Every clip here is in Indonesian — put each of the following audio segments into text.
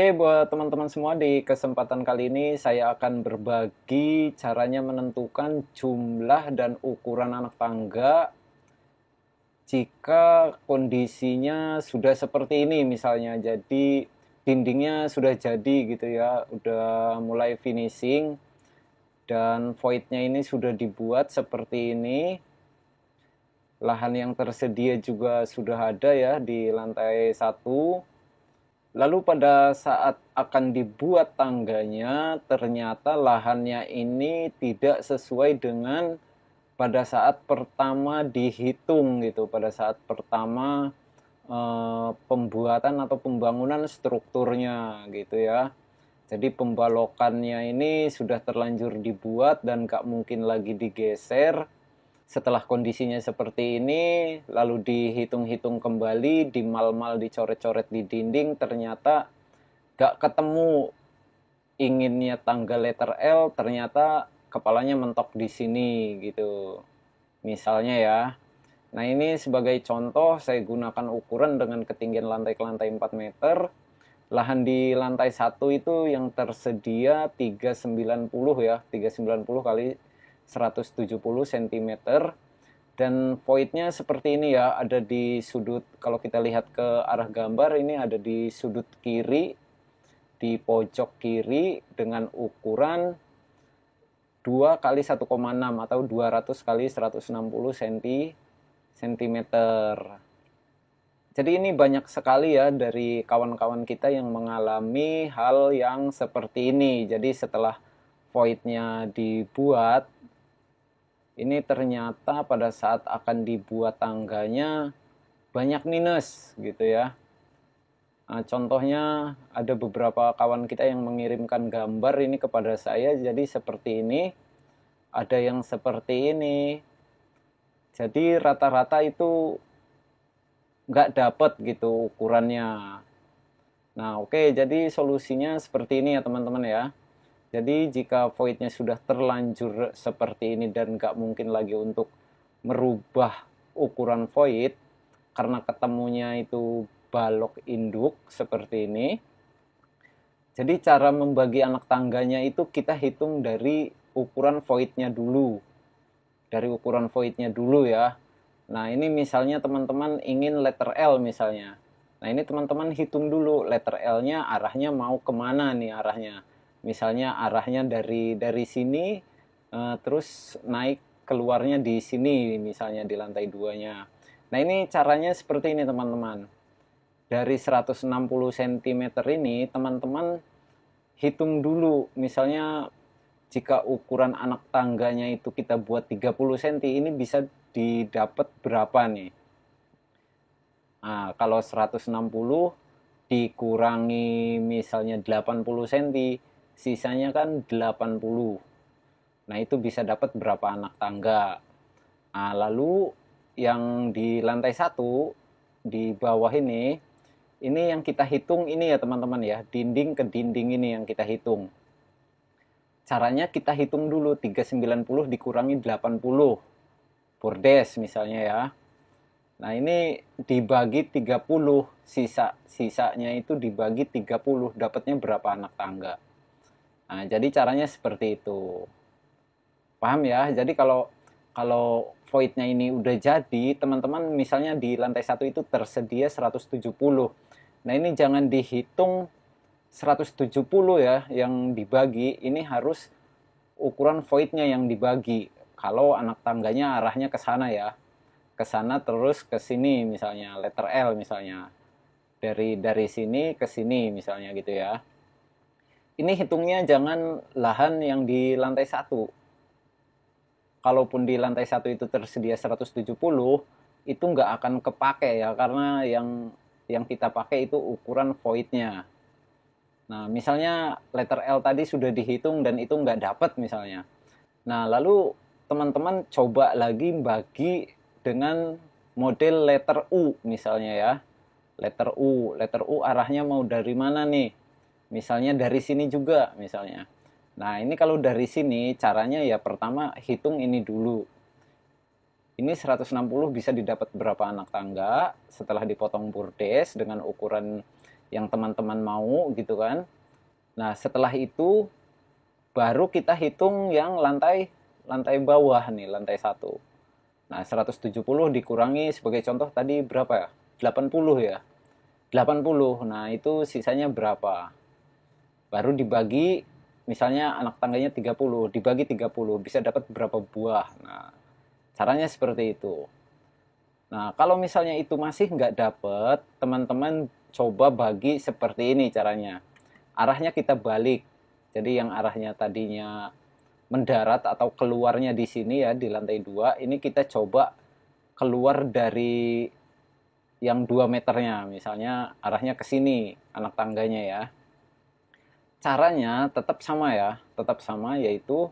Oke, buat teman-teman semua, di kesempatan kali ini saya akan berbagi caranya menentukan jumlah dan ukuran anak tangga jika kondisinya sudah seperti ini misalnya. Jadi dindingnya sudah jadi gitu ya, udah mulai finishing dan voidnya ini sudah dibuat seperti ini. Lahan yang tersedia juga sudah ada ya di lantai 1. Lalu pada saat akan dibuat tangganya, ternyata lahannya ini tidak sesuai dengan pada saat pertama dihitung gitu, pada saat pertama pembuatan atau pembangunan strukturnya gitu ya. Jadi pembalokannya ini sudah terlanjur dibuat dan gak mungkin lagi digeser. Setelah kondisinya seperti ini, lalu dihitung-hitung kembali, dimal-mal, dicoret-coret di dinding, ternyata gak ketemu inginnya tangga letter L, ternyata kepalanya mentok di sini gitu. Misalnya ya. Nah, ini sebagai contoh saya gunakan ukuran dengan ketinggian lantai ke lantai 4 meter. Lahan di lantai 1 itu yang tersedia 390 ya, 390 kali 170 cm. Dan voidnya seperti ini ya, ada di sudut, kalau kita lihat ke arah gambar, ini ada di sudut kiri, di pojok kiri dengan ukuran 2 kali 1,6 atau 200 kali 160 cm. Jadi ini banyak sekali ya dari kawan-kawan kita yang mengalami hal yang seperti ini. Jadi setelah voidnya dibuat, ini ternyata pada saat akan dibuat tangganya banyak minus gitu ya. Nah, contohnya ada beberapa kawan kita yang mengirimkan gambar ini kepada saya. Jadi seperti ini, ada yang seperti ini. Jadi rata-rata itu nggak dapet gitu ukurannya. Nah, oke, jadi solusinya seperti ini ya teman-teman ya. Jadi jika voidnya sudah terlanjur seperti ini dan nggak mungkin lagi untuk merubah ukuran void karena ketemunya itu balok induk seperti ini. Jadi cara membagi anak tangganya itu kita hitung dari ukuran voidnya dulu. Dari ukuran voidnya dulu ya. Nah, ini misalnya teman-teman ingin letter L misalnya. Nah, ini teman-teman hitung dulu letter L-nya arahnya mau kemana nih arahnya. Misalnya arahnya dari sini, terus naik keluarnya di sini misalnya di lantai 2-nya. Nah, ini caranya seperti ini teman-teman. Dari 160 cm ini teman-teman hitung dulu. Misalnya jika ukuran anak tangganya itu kita buat 30 cm, ini bisa didapat berapa nih? Nah, kalau 160 dikurangi misalnya 80 cm, sisanya kan 80. Nah, itu bisa dapat berapa anak tangga. Nah, lalu yang di lantai 1, di bawah ini yang kita hitung ini ya teman-teman ya, dinding ke dinding ini yang kita hitung. Caranya kita hitung dulu 390 dikurangi 80 bordes misalnya ya. Nah, ini dibagi 30, sisanya itu dibagi 30, dapatnya berapa anak tangga. Nah, jadi caranya seperti itu. Paham ya? Jadi kalau voidnya ini udah jadi, teman-teman misalnya di lantai 1 itu tersedia 170. Nah, ini jangan dihitung 170 ya yang dibagi, ini harus ukuran voidnya yang dibagi. Kalau anak tangganya arahnya ke sana ya. Ke sana terus ke sini misalnya, letter L misalnya. Dari sini ke sini misalnya gitu ya. Ini hitungnya jangan lahan yang di lantai 1. Kalaupun di lantai 1 itu tersedia 170, itu nggak akan kepake ya, karena yang kita pakai itu ukuran voidnya. Nah, misalnya letter L tadi sudah dihitung dan itu nggak dapat misalnya. Nah, lalu teman-teman coba lagi bagi dengan model letter U misalnya ya. Letter U arahnya mau dari mana nih? Misalnya dari sini juga misalnya. Nah, ini kalau dari sini caranya ya pertama hitung ini dulu. Ini 160 bisa didapat berapa anak tangga setelah dipotong bordes dengan ukuran yang teman-teman mau gitu kan. Nah, setelah itu baru kita hitung yang lantai bawah nih, lantai 1. Nah, 170 dikurangi sebagai contoh tadi berapa ya? 80 ya. 80. Nah, itu sisanya berapa? Baru dibagi, misalnya anak tangganya 30, dibagi 30 bisa dapat berapa buah. Nah, caranya seperti itu. Nah, kalau misalnya itu masih nggak dapet, teman-teman coba bagi seperti ini caranya. Arahnya kita balik. Jadi yang arahnya tadinya mendarat atau keluarnya di sini ya, di lantai 2, ini kita coba keluar dari yang 2 meternya. Misalnya arahnya ke sini, anak tangganya ya. Caranya tetap sama ya, tetap sama, yaitu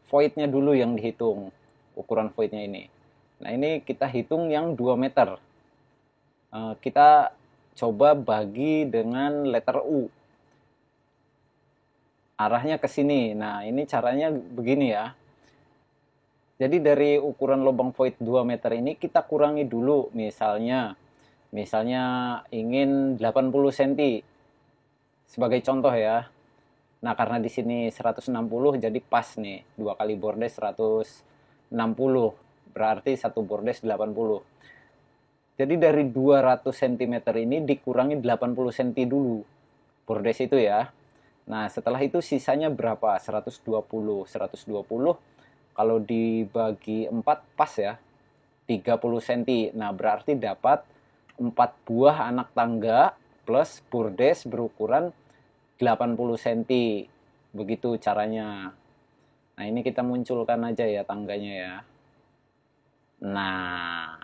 voidnya dulu yang dihitung, ukuran voidnya ini. Nah, ini kita hitung yang 2 meter. Kita coba bagi dengan letter U. Arahnya ke sini. Nah, ini caranya begini ya. Jadi dari ukuran lubang void 2 meter ini kita kurangi dulu, misalnya ingin 80 cm. Sebagai contoh ya. Nah, karena di sini 160 jadi pas nih. 2 kali bordes 160. Berarti satu bordes 80. Jadi dari 200 cm ini dikurangi 80 cm dulu. Bordes itu ya. Nah, setelah itu sisanya berapa? 120. 120 kalau dibagi 4 pas ya. 30 cm. Nah, berarti dapat 4 buah anak tangga plus bordes berukuran 80 cm. Begitu caranya. Nah, ini kita munculkan aja ya tangganya ya. Nah,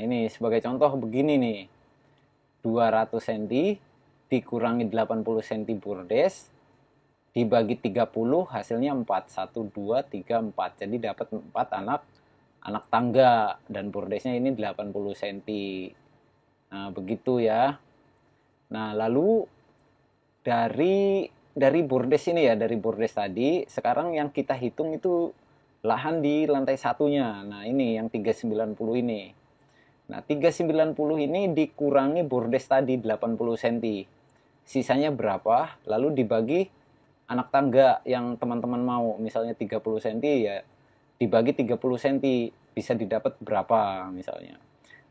ini sebagai contoh begini nih. 200 cm dikurangi 80 cm bordes dibagi 30 hasilnya 4. 1 2 3 4. Jadi dapat 4 anak tangga dan bordesnya ini 80 cm. Nah, begitu ya. Nah, lalu dari bordes ini ya, dari bordes tadi, sekarang yang kita hitung itu lahan di lantai satunya. Nah, ini yang 390 ini. Nah, 390 ini dikurangi bordes tadi 80 cm. Sisanya berapa? Lalu dibagi anak tangga yang teman-teman mau. Misalnya 30 cm ya dibagi 30 cm bisa didapat berapa misalnya.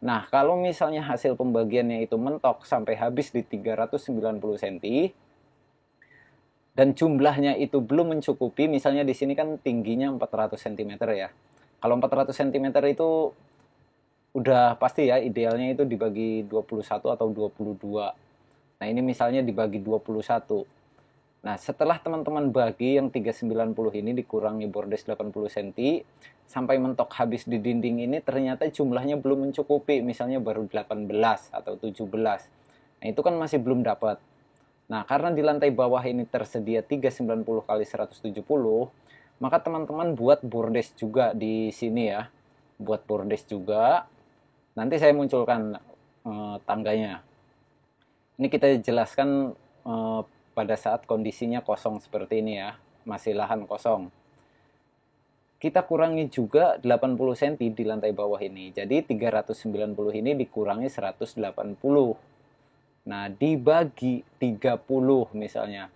Nah, kalau misalnya hasil pembagiannya itu mentok sampai habis di 390 cm dan jumlahnya itu belum mencukupi, misalnya di sini kan tingginya 400 cm ya. Kalau 400 cm itu udah pasti ya, idealnya itu dibagi 21 atau 22. Nah, ini misalnya dibagi 21. Nah, setelah teman-teman bagi yang 390 ini dikurangi bordes 80 cm sampai mentok habis di dinding ini, ternyata jumlahnya belum mencukupi, misalnya baru 18 atau 17. Nah, itu kan masih belum dapat. Nah, karena di lantai bawah ini tersedia 390 kali 170, maka teman-teman buat bordes juga di sini ya. Buat bordes juga. Nanti saya munculkan tangganya. Ini kita jelaskan pada saat kondisinya kosong seperti ini ya, masih lahan kosong. Kita kurangi juga 80 cm di lantai bawah ini. Jadi 390 ini dikurangi 180. Nah, dibagi 30 misalnya.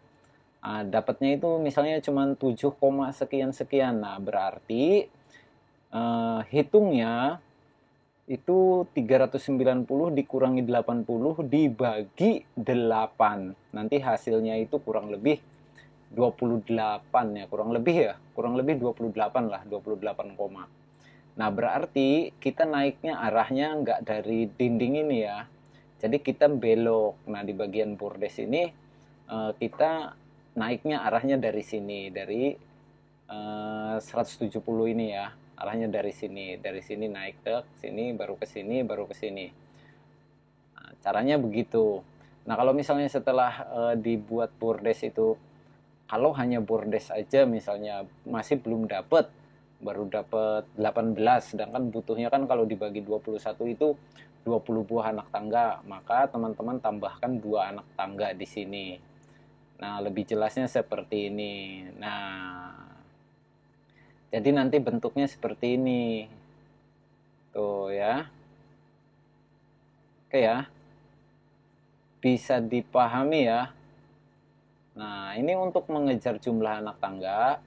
Nah, dapatnya itu misalnya cuma 7, sekian-sekian. Nah, berarti hitungnya itu 390 dikurangi 80 dibagi 8. Nanti hasilnya itu kurang lebih 28 ya, kurang lebih 28 lah, 28, nah, berarti kita naiknya arahnya nggak dari dinding ini ya, jadi kita belok. Nah, di bagian bordes ini kita naiknya arahnya dari sini, dari 170 ini ya, arahnya dari sini naik ke sini, baru ke sini, baru ke sini. Nah, caranya begitu. Nah, kalau misalnya setelah dibuat bordes itu, kalau hanya bordes aja misalnya masih belum dapat, baru dapat 18, sedangkan butuhnya kan kalau dibagi 21 itu 20 buah anak tangga, maka teman-teman tambahkan 2 anak tangga di sini. Nah, lebih jelasnya seperti ini. Nah, jadi nanti bentuknya seperti ini. Tuh ya. Oke ya. bisa dipahami ya. Nah, ini untuk mengejar jumlah anak tangga.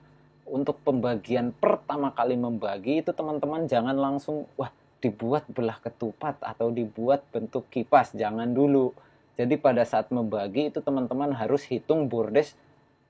Untuk pembagian pertama kali membagi itu teman-teman jangan langsung wah dibuat belah ketupat atau dibuat bentuk kipas, jangan dulu. Jadi pada saat membagi itu teman-teman harus hitung bordes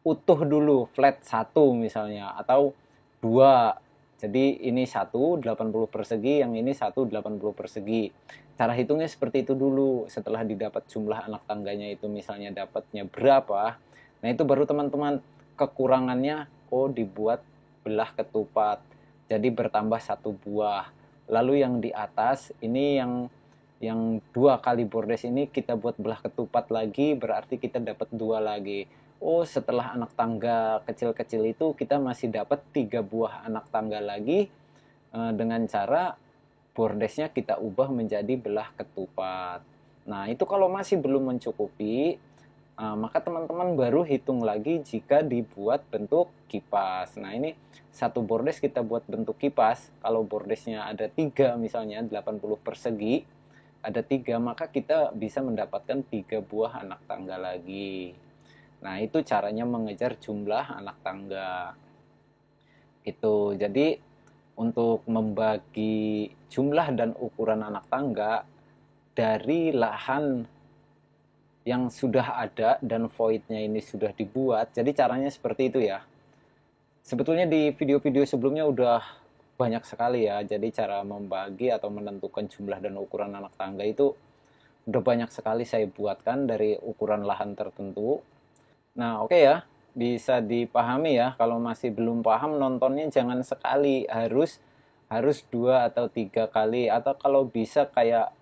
utuh dulu, flat 1 misalnya atau 2. Jadi ini 1 80 persegi, yang ini 1 80 persegi. Cara hitungnya seperti itu dulu. Setelah didapat jumlah anak tangganya itu misalnya dapatnya berapa, nah itu baru teman-teman kekurangannya dibuat belah ketupat. Jadi bertambah 1 buah. Lalu yang di atas ini yang 2 kali bordes ini kita buat belah ketupat lagi, berarti kita dapat 2 lagi. Setelah anak tangga kecil-kecil itu kita masih dapat 3 buah anak tangga lagi dengan cara bordesnya kita ubah menjadi belah ketupat. Nah, itu kalau masih belum mencukupi, maka teman-teman baru hitung lagi jika dibuat bentuk kipas. Nah, ini 1 bordes kita buat bentuk kipas. Kalau bordesnya ada 3 misalnya 80 persegi, ada 3, maka kita bisa mendapatkan 3 buah anak tangga lagi. Nah, itu caranya mengejar jumlah anak tangga. Itu. Jadi untuk membagi jumlah dan ukuran anak tangga dari lahan yang sudah ada dan voidnya ini sudah dibuat. Jadi caranya seperti itu ya. Sebetulnya di video-video sebelumnya udah banyak sekali ya. Jadi cara membagi atau menentukan jumlah dan ukuran anak tangga itu udah banyak sekali saya buatkan dari ukuran lahan tertentu. Nah, oke ya, bisa dipahami ya. Kalau masih belum paham nontonnya jangan sekali, harus 2 atau 3 kali, atau kalau bisa kayak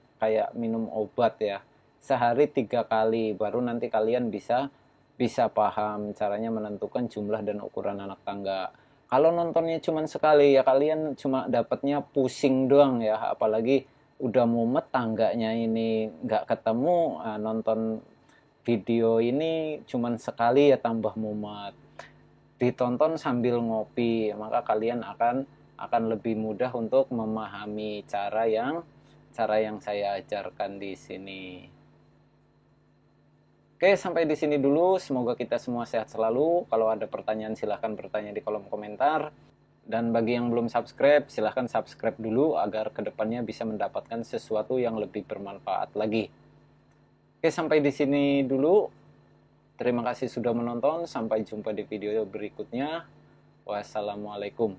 minum obat ya. Sehari 3 kali baru nanti kalian bisa paham caranya menentukan jumlah dan ukuran anak tangga. Kalau nontonnya cuma sekali ya kalian cuma dapatnya pusing doang ya, apalagi udah mumet tangganya ini nggak ketemu, nonton video ini cuman sekali ya tambah mumet. Ditonton sambil ngopi, maka kalian akan lebih mudah untuk memahami cara yang saya ajarkan di sini. Oke, sampai di sini dulu. Semoga kita semua sehat selalu. Kalau ada pertanyaan silahkan bertanya di kolom komentar. Dan bagi yang belum subscribe, silahkan subscribe dulu agar kedepannya bisa mendapatkan sesuatu yang lebih bermanfaat lagi. Oke, sampai di sini dulu. Terima kasih sudah menonton. Sampai jumpa di video berikutnya. Wassalamualaikum.